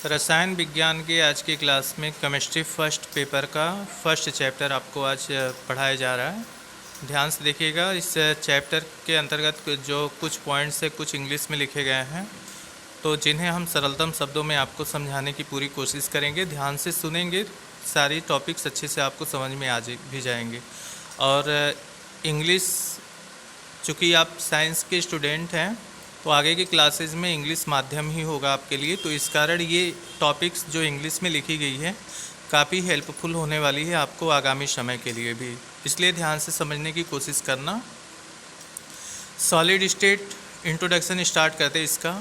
रसायन विज्ञान के आज की क्लास में केमिस्ट्री फर्स्ट पेपर का फर्स्ट चैप्टर आपको आज पढ़ाया जा रहा है। ध्यान से देखिएगा। इस चैप्टर के अंतर्गत जो कुछ पॉइंट्स है कुछ इंग्लिश में लिखे गए हैं, तो जिन्हें हम सरलतम शब्दों में आपको समझाने की पूरी कोशिश करेंगे। ध्यान से सुनेंगे, सारी टॉपिक्स अच्छे से आपको समझ में भी जाएंगे। और इंग्लिश, चूँकि आप साइंस के स्टूडेंट हैं तो आगे की क्लासेस में इंग्लिश माध्यम ही होगा आपके लिए, तो इस कारण ये टॉपिक्स जो इंग्लिश में लिखी गई है काफ़ी हेल्पफुल होने वाली है आपको आगामी समय के लिए भी, इसलिए ध्यान से समझने की कोशिश करना। सॉलिड स्टेट इंट्रोडक्शन स्टार्ट करते हैं इसका,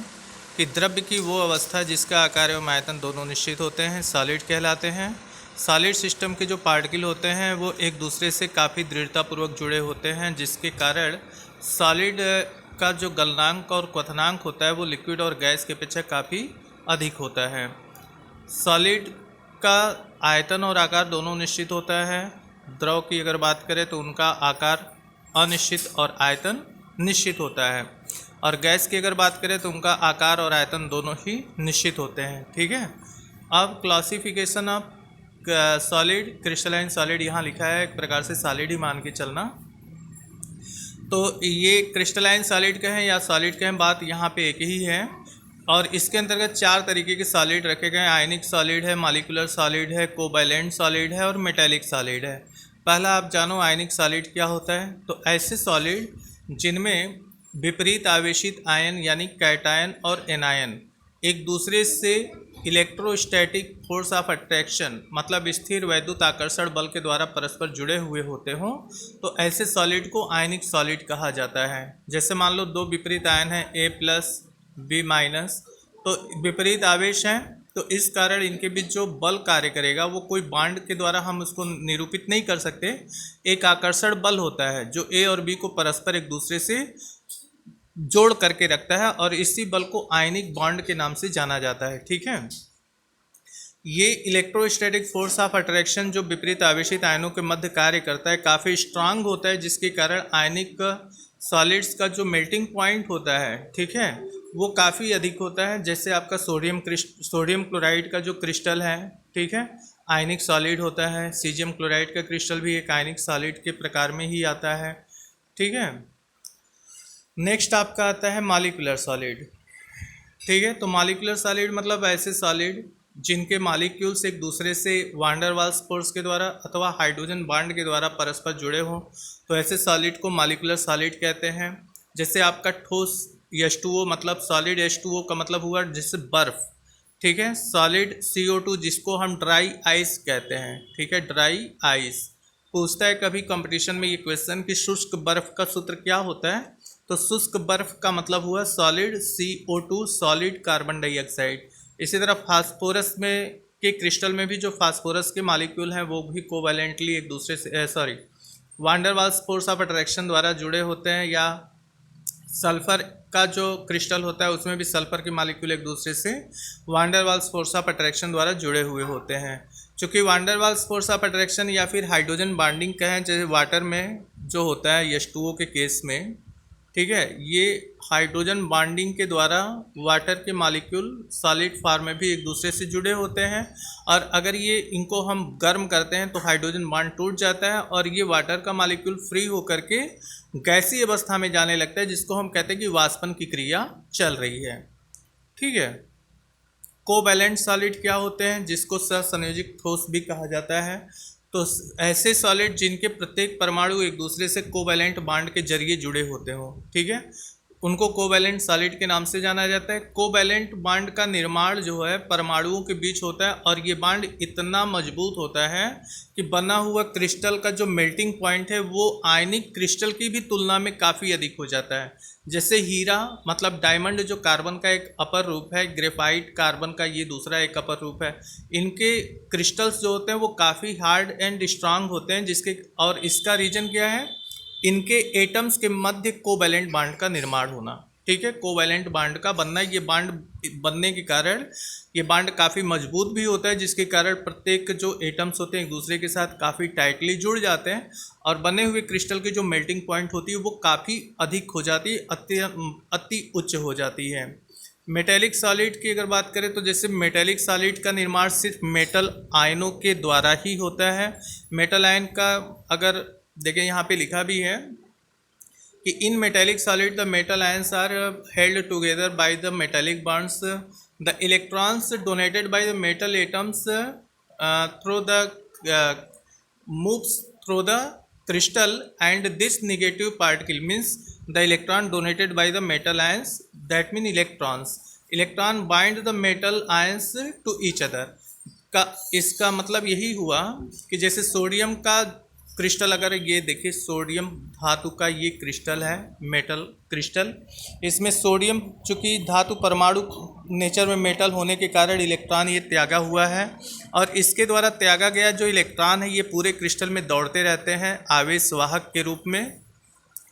कि द्रव्य की वो अवस्था जिसका आकार एवं आयतन दोनों निश्चित होते हैं सॉलिड कहलाते हैं। सॉलिड सिस्टम के जो पार्टिकल होते हैं वो एक दूसरे से काफ़ी दृढ़तापूर्वक जुड़े होते हैं, जिसके कारण सॉलिड का जो गलनांक और क्वथनांक होता है वो लिक्विड और गैस की अपेक्षा काफ़ी अधिक होता है। सॉलिड का आयतन और आकार दोनों निश्चित होता है। द्रव की अगर बात करें तो उनका आकार अनिश्चित और आयतन निश्चित होता है, और गैस की अगर बात करें तो उनका आकार और आयतन दोनों ही निश्चित होते हैं। ठीक है। अब classification of solid, crystalline solid यहाँ लिखा है, एक प्रकार से सॉलिड ही मान के चलना। तो ये क्रिस्टलाइन सॉलिड का है या सॉलिड का है, बात यहाँ पे एक ही है। और इसके अंतर्गत चार तरीके के सॉलिड रखे गए हैं। आयनिक सॉलिड है, मॉलिक्यूलर सॉलिड है, कोवैलेंट सॉलिड है और मेटेलिक सॉलिड है। पहला आप जानो आयनिक सॉलिड क्या होता है। तो ऐसे सॉलिड जिनमें विपरीत आवेशित आयन यानी कैटायन और एनायन एक दूसरे से इलेक्ट्रोस्टैटिक फोर्स ऑफ अट्रैक्शन मतलब स्थिर वैद्युत आकर्षण बल के द्वारा परस्पर जुड़े हुए होते हों, तो ऐसे सॉलिड को आयनिक सॉलिड कहा जाता है। जैसे मान लो दो विपरीत आयन हैं A+ B-, तो विपरीत आवेश हैं, तो इस कारण इनके बीच जो बल कार्य करेगा वो कोई बांड के द्वारा हम उसको निरूपित नहीं कर सकते। एक आकर्षण बल होता है जो A और B को परस्पर एक दूसरे से जोड़ करके रखता है, और इसी बल को आयनिक बॉन्ड के नाम से जाना जाता है। ठीक है। ये इलेक्ट्रोस्टैटिक फोर्स ऑफ अट्रैक्शन जो विपरीत आवेशित आयनों के मध्य कार्य करता है काफ़ी स्ट्रांग होता है, जिसके कारण आयनिक सॉलिड्स का जो मेल्टिंग पॉइंट होता है, ठीक है, वो काफ़ी अधिक होता है। जैसे आपका सोडियम क्लोराइड का जो क्रिस्टल है, ठीक है, आयनिक सॉलिड होता है। सीजियम क्लोराइड का क्रिस्टल भी एक आयनिक सॉलिड के प्रकार में ही आता है। ठीक है। नेक्स्ट आपका आता है मॉलिक्यूलर सॉलिड। ठीक है। तो मॉलिक्यूलर सॉलिड मतलब ऐसे सॉलिड जिनके मॉलिक्यूल्स एक दूसरे से वान डेर वाल्स फोर्स के द्वारा अथवा हाइड्रोजन बॉन्ड के द्वारा परस्पर जुड़े हों, तो ऐसे सॉलिड को मॉलिक्यूलर सॉलिड कहते हैं। जैसे आपका ठोस H2O मतलब सॉलिड H2O का मतलब हुआ जैसे बर्फ। ठीक है। सॉलिड CO2 जिसको हम ड्राई आइस कहते हैं। ठीक है, ड्राई आइस। पूछता है कभी कंपटीशन में ये क्वेश्चन कि शुष्क बर्फ का सूत्र क्या होता है, तो शुष्क बर्फ का मतलब हुआ solid CO2 solid carbon dioxide. इसी तरह फास्फोरस में के क्रिस्टल में भी जो फास्फोरस के मॉलिक्यूल हैं वो भी कोवैलेंटली एक दूसरे से van der Waals force of attraction द्वारा जुड़े होते हैं। या सल्फर का जो क्रिस्टल होता है उसमें भी सल्फर के मॉलिक्यूल एक दूसरे से van der Waals force of attraction द्वारा जुड़े हुए होते हैं। चूँकि van der Waals force of attraction या फिर हाइड्रोजन बॉन्डिंग कहें, जैसे वाटर में जो होता है H2O के केस में, ठीक है, ये हाइड्रोजन बॉन्डिंग के द्वारा वाटर के मॉलिक्यूल सॉलिड फॉर्म में भी एक दूसरे से जुड़े होते हैं, और अगर ये इनको हम गर्म करते हैं तो हाइड्रोजन बॉन्ड टूट जाता है और ये वाटर का मॉलिक्यूल फ्री होकर के गैसीय अवस्था में जाने लगता है, जिसको हम कहते हैं कि वाष्पन की क्रिया चल रही है। ठीक है। कोवैलेंट सॉलिड क्या होते हैं, जिसको सहसंयोजक ठोस भी कहा जाता है। तो ऐसे सॉलिड जिनके प्रत्येक परमाणु एक दूसरे से कोवैलेंट बॉन्ड के जरिए जुड़े होते हो, ठीक है, उनको कोवैलेंट सॉलिड के नाम से जाना जाता है। कोवैलेंट बॉन्ड का निर्माण जो है परमाणुओं के बीच होता है, और ये बॉन्ड इतना मजबूत होता है कि बना हुआ क्रिस्टल का जो मेल्टिंग पॉइंट है वो आयनिक क्रिस्टल की भी तुलना में काफ़ी अधिक हो जाता है। जैसे हीरा मतलब डायमंड जो कार्बन का एक अपर रूप है, ग्रेफाइट कार्बन का ये दूसरा एक अपर रूप है, इनके क्रिस्टल्स जो होते हैं वो काफ़ी हार्ड एंड स्ट्रांग होते हैं, जिसके और इसका रीजन क्या है, इनके एटम्स के मध्य कोवैलेंट बॉन्ड का निर्माण होना। ठीक है, कोवैलेंट बॉन्ड का बनना, ये बॉन्ड बनने के कारण ये बॉन्ड काफ़ी मजबूत भी होता है, जिसके कारण प्रत्येक जो एटम्स होते हैं एक दूसरे के साथ काफ़ी टाइटली जुड़ जाते हैं, और बने हुए क्रिस्टल की जो मेल्टिंग पॉइंट होती है वो काफ़ी अधिक हो जाती है, अति उच्च हो जाती है। मेटेलिक सॉलिड की अगर बात करें तो जैसे मेटेलिक सॉलिड का निर्माण सिर्फ मेटल आयनों के द्वारा ही होता है। मेटल आयन का अगर देखें यहाँ पे लिखा भी है कि in metallic solid the metal ions are held together by the metallic bonds, the electrons donated by the metal atoms through the moves through the crystal, and this negative particle means the electron donated by the metal ions, that mean electron bind the metal ions to each other का इसका मतलब यही हुआ कि जैसे sodium का crystal, अगर ये देखिए सोडियम धातु का ये क्रिस्टल है, मेटल क्रिस्टल, इसमें सोडियम चूँकि धातु परमाणु नेचर में मेटल होने के कारण इलेक्ट्रॉन ये त्यागा हुआ है, और इसके द्वारा त्यागा गया जो इलेक्ट्रॉन है ये पूरे क्रिस्टल में दौड़ते रहते हैं आवेश वाहक के रूप में,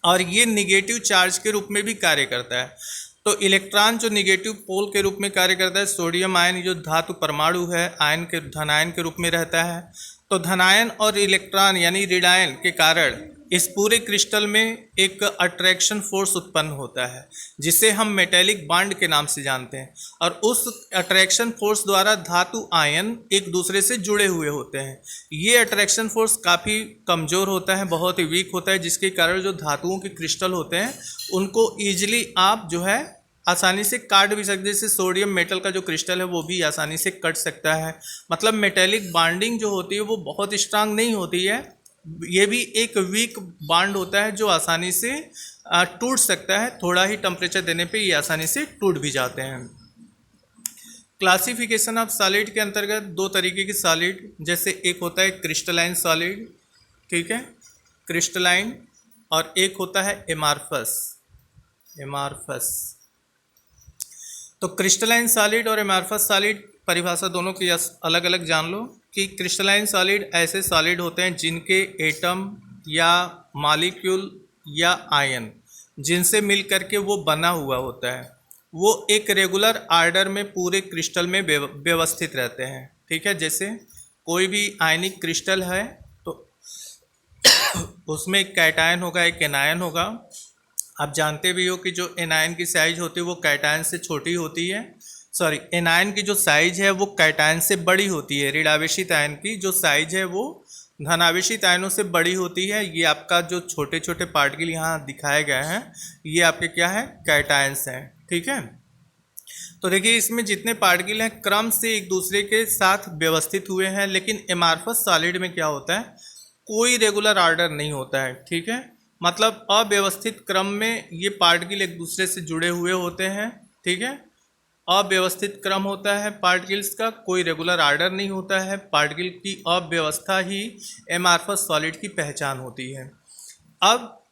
और ये निगेटिव चार्ज के रूप में भी कार्य करता है। तो इलेक्ट्रॉन जो निगेटिव पोल के रूप में कार्य करता है, सोडियम आयन जो धातु परमाणु है आयन के धनायन के रूप में रहता है, तो धनायन और इलेक्ट्रॉन यानी ऋणायन के कारण इस पूरे क्रिस्टल में एक अट्रैक्शन फोर्स उत्पन्न होता है जिसे हम मेटेलिक बॉन्ड के नाम से जानते हैं, और उस अट्रैक्शन फोर्स द्वारा धातु आयन एक दूसरे से जुड़े हुए होते हैं। ये अट्रैक्शन फोर्स काफ़ी कमज़ोर होता है, बहुत ही वीक होता है, जिसके कारण जो धातुओं के क्रिस्टल होते हैं उनको ईजिली आप जो है आसानी से काट भी सकते हैं। जैसे सोडियम मेटल का जो क्रिस्टल है वो भी आसानी से कट सकता है। मतलब मेटेलिक बॉन्डिंग जो होती है वो बहुत स्ट्रांग नहीं होती है, ये भी एक वीक बॉन्ड होता है जो आसानी से टूट सकता है, थोड़ा ही टेम्परेचर देने पे ये आसानी से टूट भी जाते हैं। क्लासिफिकेशन ऑफ सॉलिड के अंतर्गत दो तरीके की सॉलिड, जैसे एक होता है क्रिस्टलाइन सॉलिड, ठीक है, क्रिस्टलाइन, और एक होता है एमार्फस। तो क्रिस्टलाइन सॉलिड और एमार्फस सॉलिड परिभाषा दोनों की अलग अलग जान लो कि क्रिस्टलाइन सॉलिड ऐसे सॉलिड होते हैं जिनके एटम या मॉलिक्यूल या आयन जिनसे मिल करके वो बना हुआ होता है, वो एक रेगुलर ऑर्डर में पूरे क्रिस्टल में व्यवस्थित रहते हैं, ठीक है। जैसे कोई भी आयनिक क्रिस्टल है तो उसमें एक कैटायन होगा, एक एनायन होगा। आप जानते भी हो कि जो एनायन की साइज होती है वो कैटायन से छोटी होती है, सॉरी एनायन की जो साइज है वो कैटायन से बड़ी होती है। ऋणावेशित आयन की जो साइज है वो धनावेशित आयनों से बड़ी होती है। ये आपका जो छोटे छोटे पार्टिकल यहाँ दिखाए गए हैं ये आपके क्या है, कैटायंस हैं, ठीक है। तो देखिए इसमें जितने पार्टिकल हैं क्रम से एक दूसरे के साथ व्यवस्थित हुए हैं, लेकिन एमार्फस सॉलिड में क्या होता है, कोई रेगुलर ऑर्डर नहीं होता है, ठीक है। मतलब अव्यवस्थित क्रम में ये पार्टिकल एक दूसरे से जुड़े हुए होते हैं, ठीक है। अव्यवस्थित क्रम होता है पार्टिकल्स का, कोई रेगुलर ऑर्डर नहीं होता है। पार्टिकल की अव्यवस्था ही एमार्फस सॉलिड की पहचान होती है। अब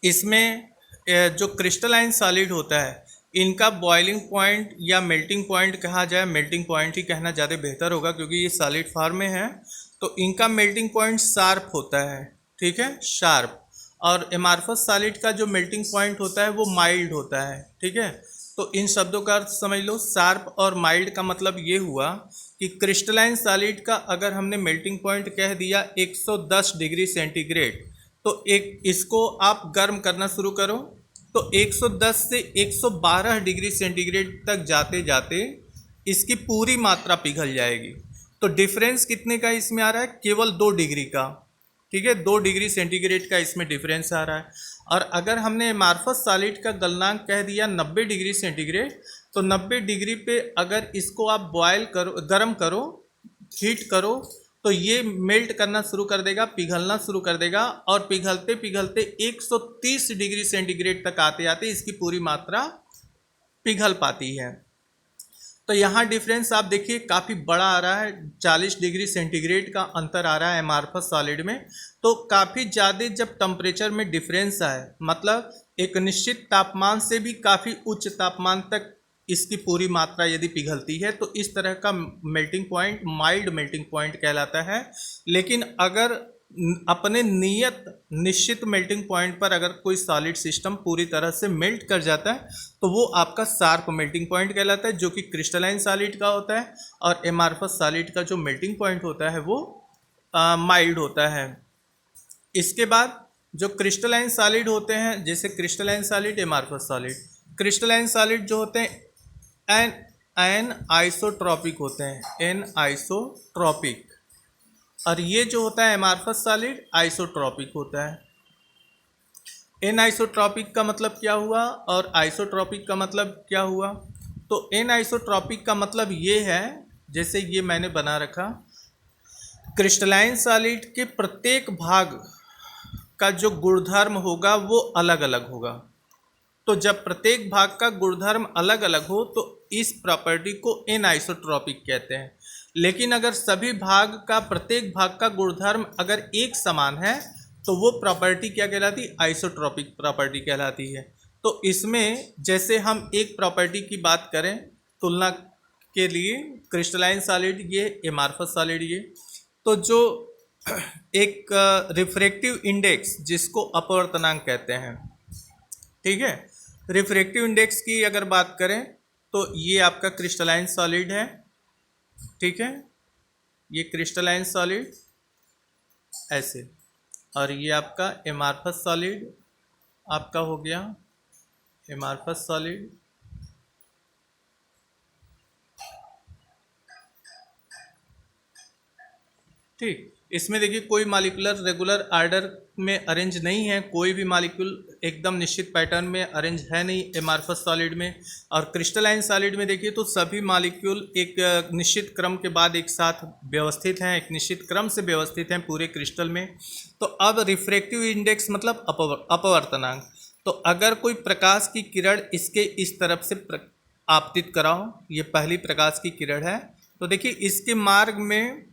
इसमें जो क्रिस्टलाइन सॉलिड होता है इनका बॉइलिंग पॉइंट या मेल्टिंग पॉइंट कहा जाए, मेल्टिंग पॉइंट ही कहना ज़्यादा बेहतर होगा क्योंकि ये सॉलिड फॉर्म में है, तो इनका मेल्टिंग पॉइंट शार्प होता है, ठीक है, शार्प। और एमार्फस सॉलिड का जो मेल्टिंग पॉइंट होता है वो माइल्ड होता है, ठीक है। तो इन शब्दों का अर्थ समझ लो, शार्प और माइल्ड का मतलब ये हुआ कि क्रिस्टलाइन सॉलिड का अगर हमने मेल्टिंग पॉइंट कह दिया 110 डिग्री सेंटीग्रेड, तो एक इसको आप गर्म करना शुरू करो तो 110 से 112 डिग्री सेंटीग्रेड तक जाते जाते इसकी पूरी मात्रा पिघल जाएगी। तो डिफरेंस कितने का इसमें आ रहा है, केवल 2 डिग्री का, ठीक है, 2 डिग्री सेंटीग्रेड का इसमें डिफरेंस आ रहा है। और अगर हमने एमार्फस सॉलिड का गलनांक कह दिया 90 डिग्री सेंटीग्रेड, तो 90 डिग्री पे अगर इसको आप बॉयल करो, गर्म करो, हीट करो, तो ये मेल्ट करना शुरू कर देगा, पिघलना शुरू कर देगा, और पिघलते पिघलते 130 डिग्री सेंटीग्रेड तक आते आते इसकी पूरी मात्रा पिघल पाती है। तो यहाँ डिफरेंस आप देखिए काफ़ी बड़ा आ रहा है, 40 डिग्री सेंटीग्रेड का अंतर आ रहा है एमार्फस सॉलिड में। तो काफ़ी ज़्यादा जब टेम्परेचर में डिफरेंस आए, मतलब एक निश्चित तापमान से भी काफ़ी उच्च तापमान तक इसकी पूरी मात्रा यदि पिघलती है, तो इस तरह का melting point mild melting point कहलाता है। लेकिन अगर अपने निश्चित मेल्टिंग पॉइंट पर अगर कोई सॉलिड सिस्टम पूरी तरह से मेल्ट कर जाता है तो वो आपका शार्प मेल्टिंग पॉइंट कहलाता है, जो कि क्रिस्टलाइन सॉलिड का होता है। और एमार्फस सॉलिड का जो मेल्टिंग पॉइंट होता है वो माइल्ड होता है। इसके बाद जो क्रिस्टलाइन सॉलिड होते हैं, जैसे crystalline solid, amorphous solid, crystalline solid जो होते हैं एन एन आइसोट्रॉपिक होते हैं, एन आइसोट्रॉपिक। और ये जो होता है एमार्फस सॉलिड आइसोट्रॉपिक होता है। एन आइसोट्रॉपिक का मतलब क्या हुआ और आइसोट्रॉपिक का मतलब क्या हुआ? तो एन आइसोट्रॉपिक का मतलब ये है, जैसे ये मैंने बना रखा, क्रिस्टलाइन सॉलिड के प्रत्येक भाग का जो गुणधर्म होगा वो अलग अलग होगा। तो जब प्रत्येक भाग का गुणधर्म अलग अलग हो तो इस प्रॉपर्टी को एन आइसोट्रॉपिक कहते हैं। लेकिन अगर सभी भाग का प्रत्येक भाग का गुणधर्म अगर एक समान है तो वो प्रॉपर्टी क्या कहलाती? आइसोट्रॉपिक प्रॉपर्टी कहलाती है। तो इसमें जैसे हम एक प्रॉपर्टी की बात करें तुलना के लिए, क्रिस्टलाइन सॉलिड ये, एमार्फस सॉलिड ये, तो जो एक रिफ्रैक्टिव इंडेक्स जिसको अपवर्तनांक कहते हैं, ठीक है, रिफ्रैक्टिव इंडेक्स की अगर बात करें तो ये आपका क्रिस्टलाइन सॉलिड है, ठीक है, ये क्रिस्टलाइन सॉलिड ऐसे, और ये आपका एमार्फस सॉलिड आपका हो गया, एमार्फस सॉलिड। ठीक, इसमें देखिए कोई मॉलिक्यूलर रेगुलर आर्डर में अरेंज नहीं है, कोई भी मॉलिक्यूल एकदम निश्चित पैटर्न में अरेंज है नहीं एमार्फस सॉलिड में। और क्रिस्टलाइन सॉलिड में देखिए तो सभी मॉलिक्यूल एक निश्चित क्रम के बाद एक साथ व्यवस्थित हैं, एक निश्चित क्रम से व्यवस्थित हैं पूरे क्रिस्टल में। तो अब रिफ्रैक्टिव इंडेक्स मतलब अपवर्तनांक। तो अगर कोई प्रकाश की किरण इसके इस तरफ से आपतित कराओ, ये पहली प्रकाश की किरण है, तो देखिए इसके मार्ग में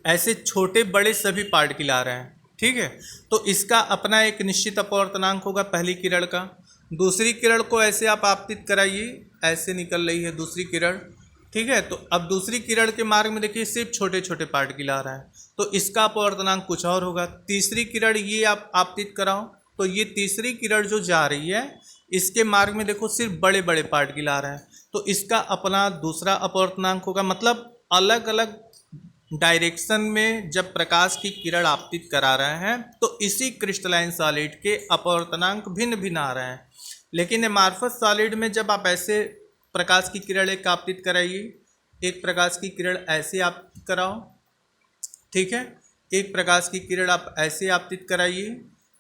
ऐसे छोटे बड़े सभी पार्टिकल आ रहे हैं, ठीक है। तो इसका अपना एक निश्चित अपवर्तनांक होगा पहली किरण का। दूसरी किरण को ऐसे आप आपतित कराइए, ऐसे निकल रही है दूसरी किरण, ठीक है। तो अब दूसरी किरण के मार्ग में देखिए सिर्फ छोटे छोटे पार्टिकल आ रहा है, तो इसका अपवर्तनांक कुछ और होगा। तीसरी किरण ये आप आपतित कराओ, तो ये तीसरी किरण जो जा रही है इसके मार्ग में देखो सिर्फ बड़े बड़े पार्टिकल आ रहे हैं, तो इसका अपना दूसरा अपवर्तनांक होगा। मतलब अलग अलग डायरेक्शन में जब प्रकाश की किरण आपतित करा रहे हैं तो इसी क्रिस्टलाइन सॉलिड के अपवर्तनांक भिन्न भिन्न आ रहे हैं। लेकिन एमार्फस सॉलिड में जब आप ऐसे प्रकाश की किरण एक आपतित कराइए, एक प्रकाश की किरण ऐसे आपतित कराओ, ठीक है, एक प्रकाश की किरण आप ऐसे आपतित कराइए,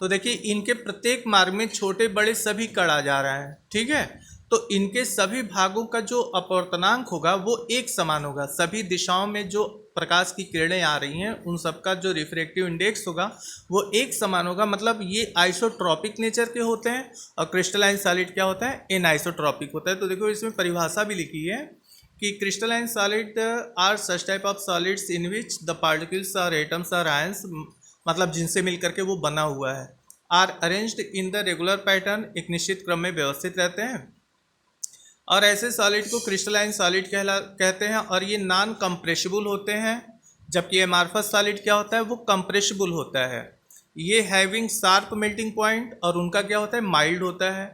तो देखिए इनके प्रत्येक मार्ग में छोटे बड़े सभी कण आ जा रहे हैं, ठीक है। तो इनके सभी भागों का जो अपवर्तनांक होगा वो एक समान होगा। सभी दिशाओं में जो प्रकाश की किरणें आ रही हैं उन सबका जो रिफ्रैक्टिव इंडेक्स होगा वो एक समान होगा। मतलब ये आइसोट्रॉपिक नेचर के होते हैं और क्रिस्टलाइन सॉलिड क्या होता है? एनाइसोट्रॉपिक होता है। तो देखो इसमें परिभाषा भी लिखी है कि crystalline solid are such type of solids in which the particles और एटम्स और आयंस, मतलब जिनसे मिलकर के वो बना हुआ है, are arranged in the regular pattern, एक निश्चित क्रम में व्यवस्थित रहते हैं। और ऐसे सॉलिड को क्रिस्टलाइन सॉलिड कहते हैं और ये नॉन कंप्रेसिबल होते हैं। जबकि एमार्फस सॉलिड क्या होता है? वो कंप्रेसिबल होता है। ये हैविंग शार्प मेल्टिंग पॉइंट और उनका क्या होता है? माइल्ड होता है,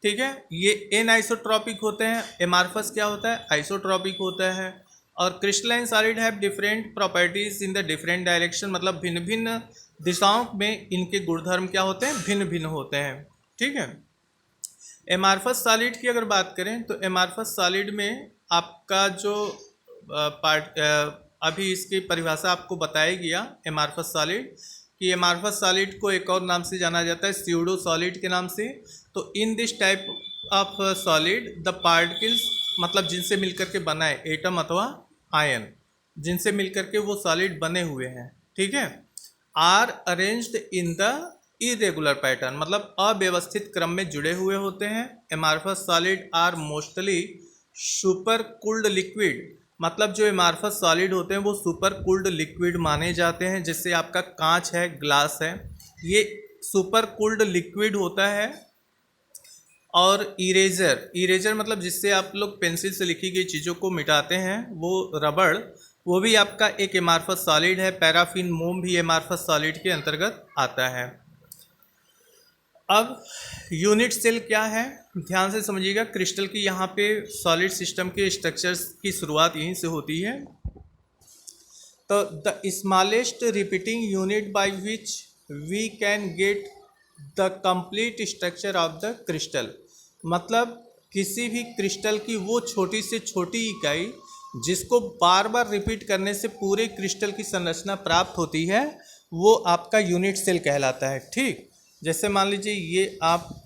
ठीक है। ये एनाइसोट्रॉपिक होते हैं, एमार्फस क्या होता है? आइसोट्रॉपिक होता है। और crystalline solid have different properties in the different direction, मतलब भिन्न भिन्न दिशाओं में इनके गुणधर्म क्या होते हैं? भिन्न भिन्न होते हैं, ठीक है। एमार्फस सॉलिड की अगर बात करें तो एमार्फस सॉलिड में आपका जो पार्ट अभी इसकी परिभाषा आपको बताया गया एमार्फस सॉलिड कि एमार्फस सॉलिड को एक और नाम से जाना जाता है स्यूडो सॉलिड के नाम से। तो in this type of solid the particles, मतलब जिनसे मिलकर के बना है एटम अथवा आयन, जिनसे मिलकर के वो सॉलिड बने हुए हैं, ठीक है, are arranged in the irregular pattern, मतलब अव्यवस्थित क्रम में जुड़े हुए होते हैं। Amorphous solid are mostly super cooled liquid, मतलब जो एमार्फस सॉलिड होते हैं वो सुपर कूल्ड लिक्विड माने जाते हैं। जैसे आपका कांच है, ग्लास है, ये सुपर कूल्ड लिक्विड होता है। और इरेजर मतलब जिससे आप लोग पेंसिल से लिखी गई चीज़ों को मिटाते हैं, वो रबड़, वो भी आपका एक एमार्फस सॉलिड है। पैराफिन मोम भी एमार्फस सॉलिड के अंतर्गत आता है। अब यूनिट सेल क्या है, ध्यान से समझिएगा। क्रिस्टल की यहाँ पे सॉलिड सिस्टम के स्ट्रक्चर्स की शुरुआत यहीं से होती है। तो the smallest repeating unit by which we can get the complete structure of the crystal, मतलब किसी भी क्रिस्टल की वो छोटी से छोटी इकाई जिसको बार बार रिपीट करने से पूरे क्रिस्टल की संरचना प्राप्त होती है, वो आपका यूनिट सेल कहलाता है। ठीक, जैसे मान लीजिए ये आप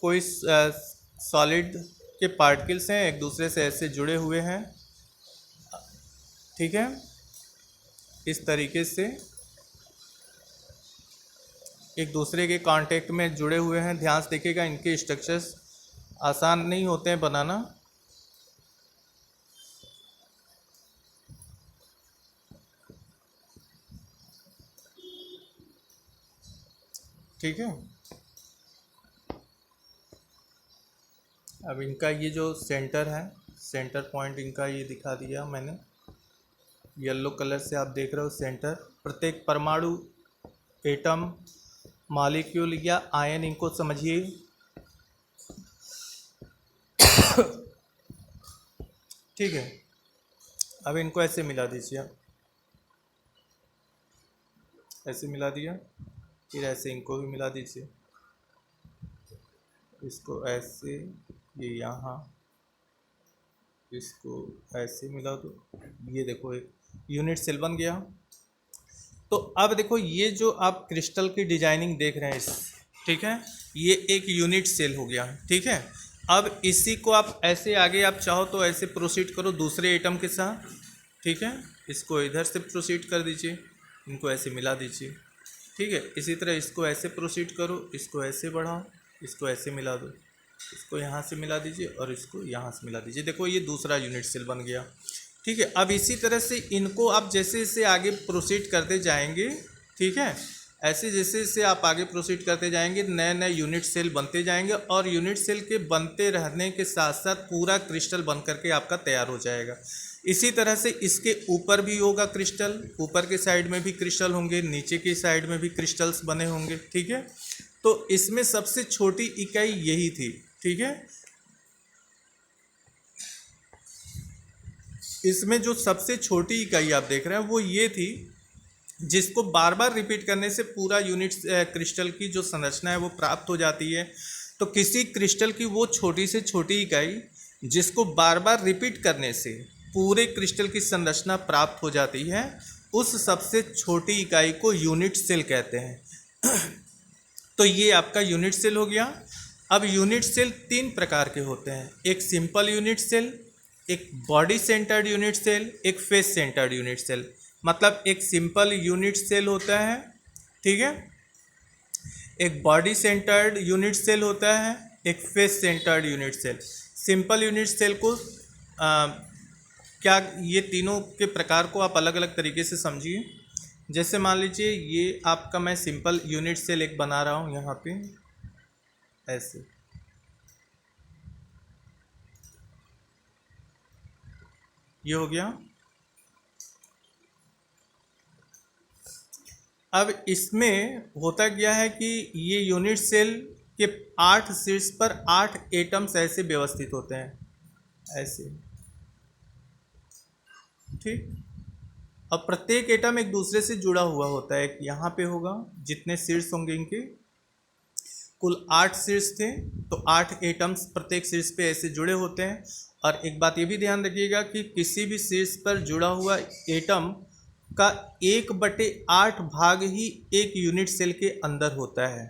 कोई सॉलिड के पार्टिकल्स हैं, एक दूसरे से ऐसे जुड़े हुए हैं, ठीक है, इस तरीके से एक दूसरे के कांटेक्ट में जुड़े हुए हैं। ध्यान से देखिएगा, इनके स्ट्रक्चर्स आसान नहीं होते हैं बनाना। ठीक है, अब इनका ये जो सेंटर है, सेंटर पॉइंट इनका ये दिखा दिया मैंने, येलो कलर से आप देख रहे हो सेंटर। प्रत्येक परमाणु, एटम, मॉलिक्यूल या आयन, इनको समझिए। ठीक है, अब इनको ऐसे मिला दीजिए, ऐसे मिला दिया, फिर ऐसे इनको भी मिला दीजिए, इसको ऐसे, ये यहाँ, इसको ऐसे मिला दो, ये देखो एक यूनिट सेल बन गया। तो अब देखो ये जो आप क्रिस्टल की डिजाइनिंग देख रहे हैं इस, ठीक है, ये एक यूनिट सेल हो गया। ठीक है, अब इसी को आप ऐसे आगे आप चाहो तो ऐसे प्रोसीड करो दूसरे एटम के साथ। ठीक है, इसको इधर से प्रोसीड कर दीजिए, इनको ऐसे मिला दीजिए। ठीक है, इसी तरह इसको ऐसे प्रोसीड करो, इसको ऐसे बढ़ाओ, इसको ऐसे मिला दो, इसको यहाँ से मिला दीजिए और इसको यहाँ से मिला दीजिए। देखो ये दूसरा यूनिट सेल बन गया। ठीक है, अब इसी तरह से इनको आप जैसे जैसे आगे प्रोसीड करते जाएंगे, ठीक है, ऐसे जैसे जैसे आप आगे प्रोसीड करते जाएंगे नए नए यूनिट सेल बनते जाएंगे, और यूनिट सेल के बनते रहने के साथ साथ पूरा क्रिस्टल बन करके आपका तैयार हो जाएगा। इसी तरह से इसके ऊपर भी होगा क्रिस्टल, ऊपर के साइड में भी क्रिस्टल होंगे, नीचे की साइड में भी क्रिस्टल्स बने होंगे। ठीक है, तो इसमें सबसे छोटी इकाई यही थी। ठीक है, इसमें जो सबसे छोटी इकाई आप देख रहे हैं वो ये थी, जिसको बार बार रिपीट करने से पूरा यूनिट क्रिस्टल की जो संरचना है वो प्राप्त हो जाती है। तो किसी क्रिस्टल की वो छोटी से छोटी इकाई जिसको बार बार रिपीट करने से पूरे क्रिस्टल की संरचना प्राप्त हो जाती है, उस सबसे छोटी इकाई को यूनिट सेल कहते हैं। तो ये आपका यूनिट सेल हो गया। अब यूनिट सेल तीन प्रकार के होते हैं, एक सिंपल यूनिट सेल, एक बॉडी सेंटर्ड यूनिट सेल, एक फेस सेंटर्ड यूनिट सेल। मतलब एक सिंपल यूनिट सेल होता है, ठीक है, एक बॉडी सेंटर्ड यूनिट सेल होता है, एक face centred unit cell. Simple unit cell को क्या, ये तीनों के प्रकार को आप अलग अलग तरीके से समझिए। जैसे मान लीजिए ये आपका मैं सिंपल यूनिट सेल एक बना रहा हूँ यहाँ पे ऐसे, ये हो गया। अब इसमें होता क्या है कि ये यूनिट सेल के 8 शीर्ष पर 8 एटम्स ऐसे व्यवस्थित होते हैं, ऐसे, ठीक। अब प्रत्येक एटम एक दूसरे से जुड़ा हुआ होता है। एक यहाँ पे होगा, जितने शीर्ष होंगे इनके कुल 8 शीर्ष थे, तो 8 एटम्स प्रत्येक शीर्ष पे ऐसे जुड़े होते हैं। और एक बात ये भी ध्यान रखिएगा कि किसी भी शीर्ष पर जुड़ा हुआ एटम का 1/8 भाग ही एक यूनिट सेल के अंदर होता है,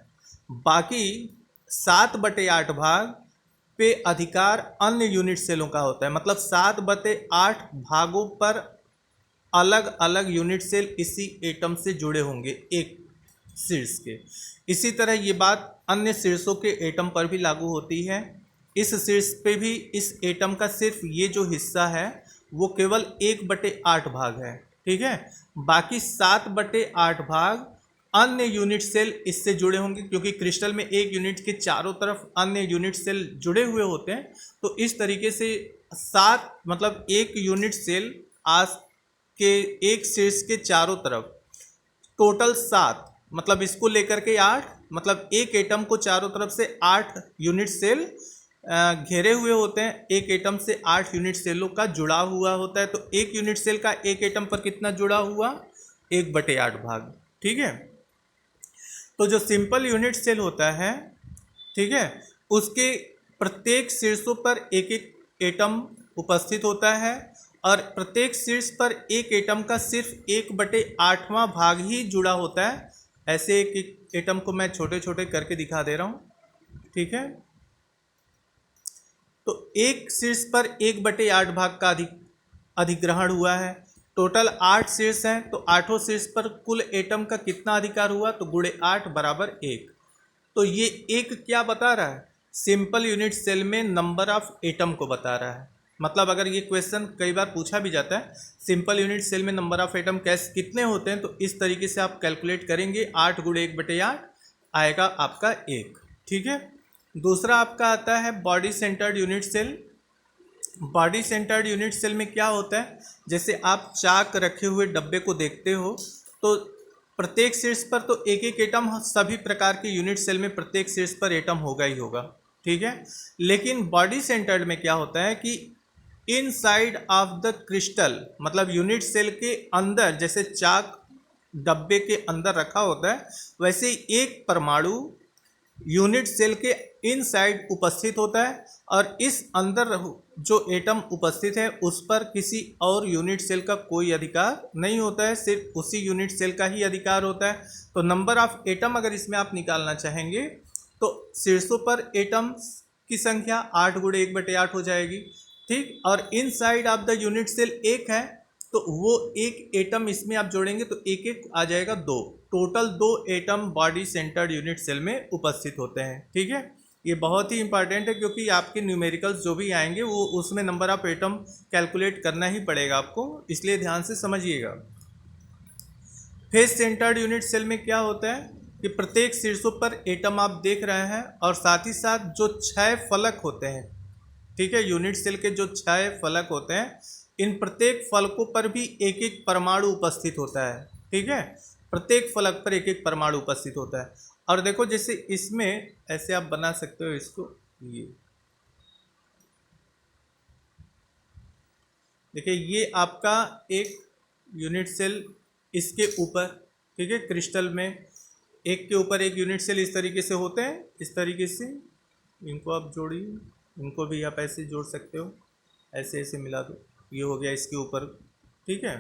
बाकी 7/8 भाग पे अधिकार अन्य यूनिट सेलों का होता है। मतलब 7/8 भागों पर अलग अलग यूनिट सेल इसी एटम से जुड़े होंगे एक शीर्ष के। इसी तरह ये बात अन्य शीर्षों के एटम पर भी लागू होती है। इस शीर्ष पे भी इस एटम का सिर्फ ये जो हिस्सा है वो केवल 1/8 भाग है, ठीक है। बाकी 7/8 भाग अन्य यूनिट सेल इससे जुड़े होंगे, क्योंकि क्रिस्टल में एक यूनिट के चारों तरफ अन्य यूनिट सेल जुड़े हुए होते हैं। तो इस तरीके से 7 मतलब एक यूनिट सेल आज के एक शीर्ष के चारों तरफ टोटल 7, मतलब इसको लेकर के 8, मतलब एक एटम को चारों तरफ से 8 यूनिट सेल घेरे हुए होते हैं। एक एटम से 8 यूनिट सेलों का जुड़ा हुआ होता है। तो एक यूनिट सेल का एक एटम पर कितना जुड़ा हुआ, 1/8 भाग, ठीक है। तो जो सिंपल यूनिट सेल होता है, ठीक है, उसके प्रत्येक शीर्षों पर एक एक एटम उपस्थित होता है और प्रत्येक शीर्ष पर एक एटम का सिर्फ 1/8वां भाग ही जुड़ा होता है। ऐसे एक एक एटम को मैं छोटे छोटे करके दिखा दे रहा हूँ, ठीक है। तो एक शीर्ष पर 1/8 भाग का अधिग्रहण हुआ है। टोटल 8 शीर्ष हैं, तो 8 शीर्ष पर कुल एटम का कितना अधिकार हुआ, तो गुणे 8 बराबर 1। तो ये एक क्या बता रहा है, सिंपल यूनिट सेल में नंबर ऑफ एटम को बता रहा है। मतलब अगर ये क्वेश्चन कई बार पूछा भी जाता है, सिंपल यूनिट सेल में नंबर ऑफ एटम कैसे कितने होते हैं, तो इस तरीके से आप कैलकुलेट करेंगे। 8 गुणे 1/8 आएगा आपका 1, ठीक है। दूसरा आपका आता है body centred unit cell. Body centred unit cell में क्या होता है, जैसे आप चाक रखे हुए डब्बे को देखते हो, तो प्रत्येक शीर्ष पर तो एक एक एटम, सभी प्रकार के यूनिट सेल में प्रत्येक शीर्ष पर एटम होगा ही होगा, ठीक है। लेकिन बॉडी सेंटर्ड में क्या होता है कि इनसाइड ऑफ द क्रिस्टल, मतलब यूनिट सेल के अंदर, जैसे चाक डब्बे के अंदर रखा होता है, वैसे ही एक परमाणु यूनिट सेल के इनसाइड उपस्थित होता है और इस अंदर जो एटम उपस्थित है उस पर किसी और यूनिट सेल का कोई अधिकार नहीं होता है, सिर्फ उसी यूनिट सेल का ही अधिकार होता है। तो नंबर ऑफ एटम अगर इसमें आप निकालना चाहेंगे तो शीर्षों पर एटम की संख्या 8 गुणे 1/8 हो जाएगी, ठीक। और inside of the unit cell एक है, तो वो एक एटम इसमें आप जोड़ेंगे तो एक एक आ जाएगा 2। Total 2 atom body centred unit cell में उपस्थित होते हैं, ठीक है। ये बहुत ही इंपॉर्टेंट है क्योंकि आपके न्यूमेरिकल्स जो भी आएंगे वो उसमें नंबर ऑफ एटम कैलकुलेट करना ही पड़ेगा आपको, इसलिए ध्यान से समझिएगा। फेस सेंटर्ड यूनिट सेल में क्या होता है कि प्रत्येक शीर्षों पर एटम आप देख रहे हैं और साथ ही साथ जो 6 फलक होते हैं, ठीक है, यूनिट सेल के जो 6 फलक होते हैं, इन प्रत्येक फलकों पर भी एक एक परमाणु उपस्थित होता है, ठीक है। प्रत्येक फलक पर एक एक परमाणु उपस्थित होता है। और देखो जैसे इसमें ऐसे आप बना सकते हो इसको, ये देखिए ये आपका एक यूनिट सेल, इसके ऊपर, ठीक है, क्रिस्टल में एक के ऊपर एक यूनिट सेल इस तरीके से होते हैं। इस तरीके से इनको आप जोड़िए, इनको भी आप ऐसे जोड़ सकते हो, ऐसे ऐसे मिला दो, ये हो गया इसके ऊपर, ठीक है।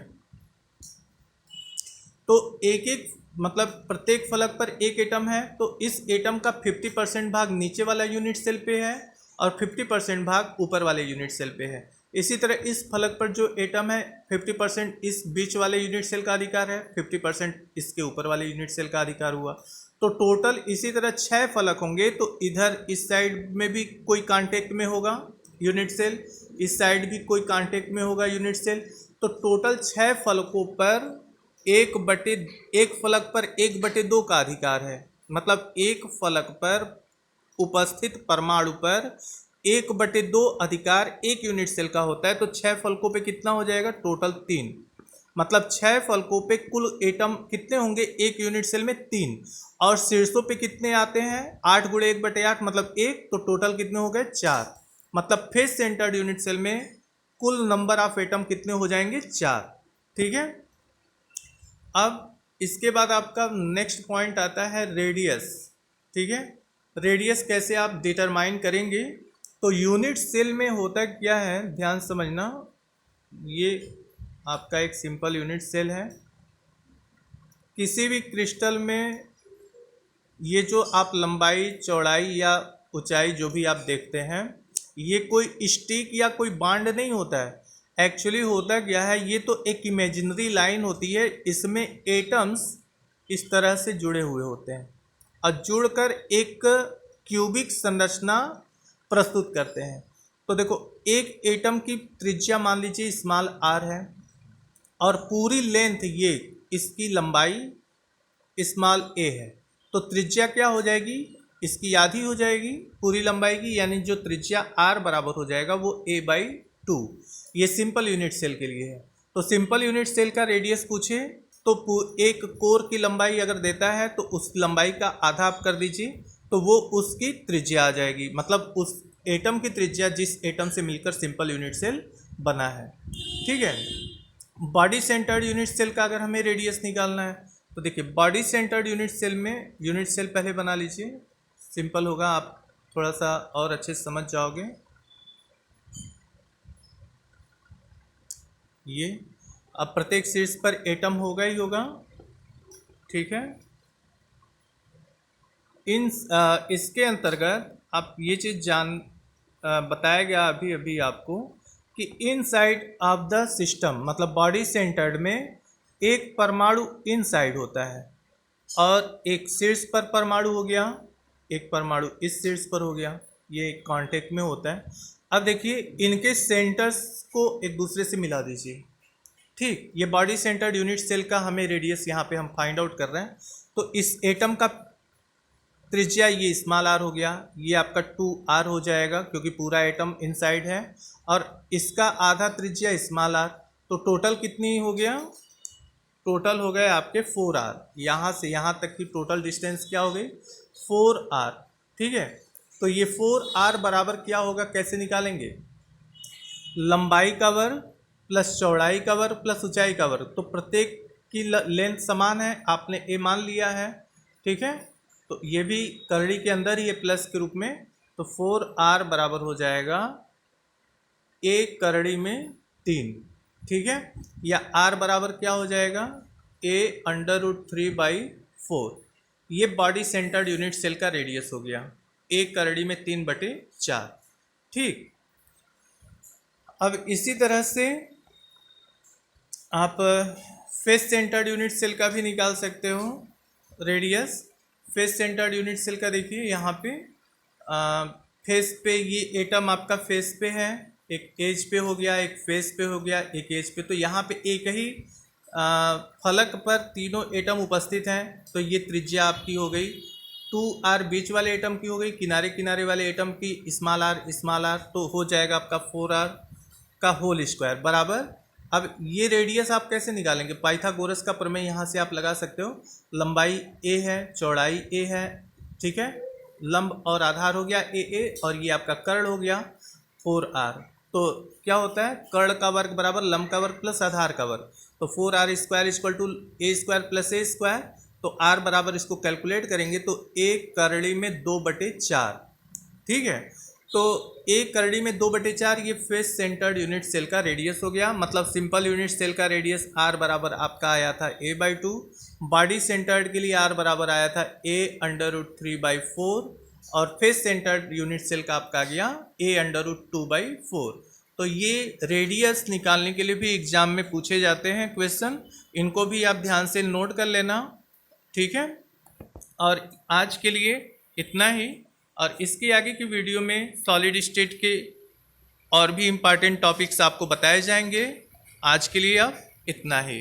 तो एक एक मतलब प्रत्येक फलक पर एक एटम है, तो इस एटम का 50% भाग नीचे वाला यूनिट सेल पे है और 50% भाग ऊपर वाले यूनिट सेल पे है। इसी तरह इस फलक पर जो एटम है 50% इस बीच वाले यूनिट सेल का अधिकार है, 50% इसके ऊपर वाले यूनिट सेल का अधिकार हुआ। तो टोटल इसी तरह 6 फलक होंगे, तो इधर इस साइड में भी कोई कांटेक्ट में होगा यूनिट सेल, इस साइड भी कोई कांटेक्ट में होगा यूनिट सेल। तो टोटल 6 फलकों पर एक फलक पर 1/2 का अधिकार है। मतलब एक फलक पर उपस्थित परमाणु पर 1/2 अधिकार एक यूनिट सेल का होता है। तो 6 फलकों पे कितना हो जाएगा, टोटल 3। मतलब 6 फलकों पे कुल एटम कितने होंगे एक यूनिट सेल में, 3। और शीर्षों पे कितने आते हैं, 8 गुणे 1/8 मतलब 1, तो टोटल कितने हो गए, 4। मतलब फेस सेंटर्ड यूनिट सेल में कुल नंबर ऑफ एटम कितने हो जाएंगे, 4, ठीक है। अब इसके बाद आपका नेक्स्ट पॉइंट आता है रेडियस, ठीक है। रेडियस कैसे आप डिटरमाइन करेंगे, तो यूनिट सेल में होता क्या है, ध्यान समझना। ये आपका एक सिंपल यूनिट सेल है। किसी भी क्रिस्टल में ये जो आप लंबाई चौड़ाई या ऊंचाई जो भी आप देखते हैं, ये कोई स्टिक या कोई बांड नहीं होता है। एक्चुअली होता क्या है, ये तो एक इमेजिनरी लाइन होती है, इसमें एटम्स इस तरह से जुड़े हुए होते हैं और जुड़कर एक क्यूबिक संरचना प्रस्तुत करते हैं। तो देखो एक एटम की त्रिज्या मान लीजिए स्मॉल r है और पूरी लेंथ ये इसकी लंबाई स्मॉल a है, तो त्रिज्या क्या हो जाएगी, इसकी आधी हो जाएगी पूरी लंबाई की, यानी जो त्रिज्या r बराबर हो जाएगा वो a/2। ये सिंपल यूनिट सेल के लिए है। तो सिंपल यूनिट सेल का रेडियस पूछे तो एक कोर की लंबाई अगर देता है तो उस लंबाई का आधा आप कर दीजिए, तो वो उसकी त्रिज्या आ जाएगी। मतलब उस एटम की त्रिज्या जिस एटम से मिलकर सिंपल यूनिट सेल बना है, ठीक है। बॉडी सेंटर्ड यूनिट सेल का अगर हमें रेडियस निकालना है तो देखिए बॉडी सेंटर्ड यूनिट सेल में यूनिट सेल पहले बना लीजिए, सिंपल होगा। आप थोड़ा सा और अच्छे से समझ जाओगे। ये अब प्रत्येक शीर्ष पर एटम होगा ही होगा, ठीक है। इसके अंतर्गत आप ये चीज़ बताया गया अभी अभी आपको कि इनसाइड ऑफ द सिस्टम मतलब बॉडी सेंटर्ड में एक परमाणु इनसाइड होता है और एक शीर्ष पर परमाणु हो गया, एक परमाणु इस शीर्ष पर हो गया, ये कांटेक्ट में होता है। अब देखिए इनके सेंटर्स को एक दूसरे से मिला दीजिए, ठीक। ये बॉडी सेंटर्ड यूनिट सेल का हमें रेडियस यहाँ पे हम फाइंड आउट कर रहे हैं। तो इस एटम का त्रिज्या ये स्मॉल आर हो गया, ये आपका 2r हो जाएगा क्योंकि पूरा एटम इनसाइड है, और इसका आधा त्रिज्या स्मॉल आर। तो टोटल कितनी हो गया, टोटल हो गए आपके 4r। यहाँ से यहाँ तक की टोटल डिस्टेंस क्या हो गई 4r, ठीक है। तो ये 4r बराबर क्या होगा, कैसे निकालेंगे, लंबाई का वर्ग प्लस चौड़ाई का वर्ग प्लस ऊंचाई का वर्ग। तो प्रत्येक की लेंथ समान है, आपने ए मान लिया है, ठीक है। तो ये भी करड़ी के अंदर ही है प्लस के रूप में। तो 4r बराबर हो जाएगा ए करड़ी में 3, ठीक है। या r बराबर क्या हो जाएगा a√3/4। ये बॉडी सेंटर्ड यूनिट सेल का रेडियस हो गया, ए करड़ी में 3/4, ठीक। अब इसी तरह से आप फेस सेंटर्ड यूनिट सेल का भी निकाल सकते हो radius. Face centred unit cell का देखिए यहाँ पे फेस पे ये एटम आपका फेस पे है, एक एज पे हो गया, एक फेस पे हो गया, एक एज पे। तो यहाँ पे एक ही फलक पर तीनों एटम उपस्थित हैं। तो ये त्रिज्या आपकी हो गई 2r, बीच वाले एटम की हो गई, किनारे किनारे वाले एटम की स्मॉल r, तो हो जाएगा आपका 4r का होल स्क्वायर बराबर। अब ये रेडियस आप कैसे निकालेंगे, पाइथागोरस का प्रमेय यहाँ से आप लगा सकते हो। लंबाई a है, चौड़ाई a है, ठीक है। लंब और आधार हो गया a और ये आपका कर्ण हो गया 4r। तो क्या होता है, कर्ण का वर्ग बराबर लंब का वर्ग प्लस आधार का वर्ग। तो 4r square equal to a square plus a square. तो r बराबर इसको कैलकुलेट करेंगे तो a करड़ी में 2/4, ठीक है। तो a करड़ी में 2/4 ये फेस सेंटर्ड यूनिट सेल का रेडियस हो गया। मतलब सिंपल यूनिट सेल का रेडियस r बराबर आपका आया था a/2, बॉडी सेंटर्ड के लिए r बराबर आया था a√3/4, और फेस सेंटर्ड यूनिट सेल का आपका आ गया a√2/4। तो ये रेडियस निकालने के लिए भी एग्जाम में पूछे जाते हैं क्वेश्चन, इनको भी आप ध्यान से नोट कर लेना, ठीक है। और आज के लिए इतना ही, और इसके आगे की वीडियो में सॉलिड स्टेट के और भी इम्पॉर्टेंट टॉपिक्स आपको बताए जाएंगे। आज के लिए अब इतना ही।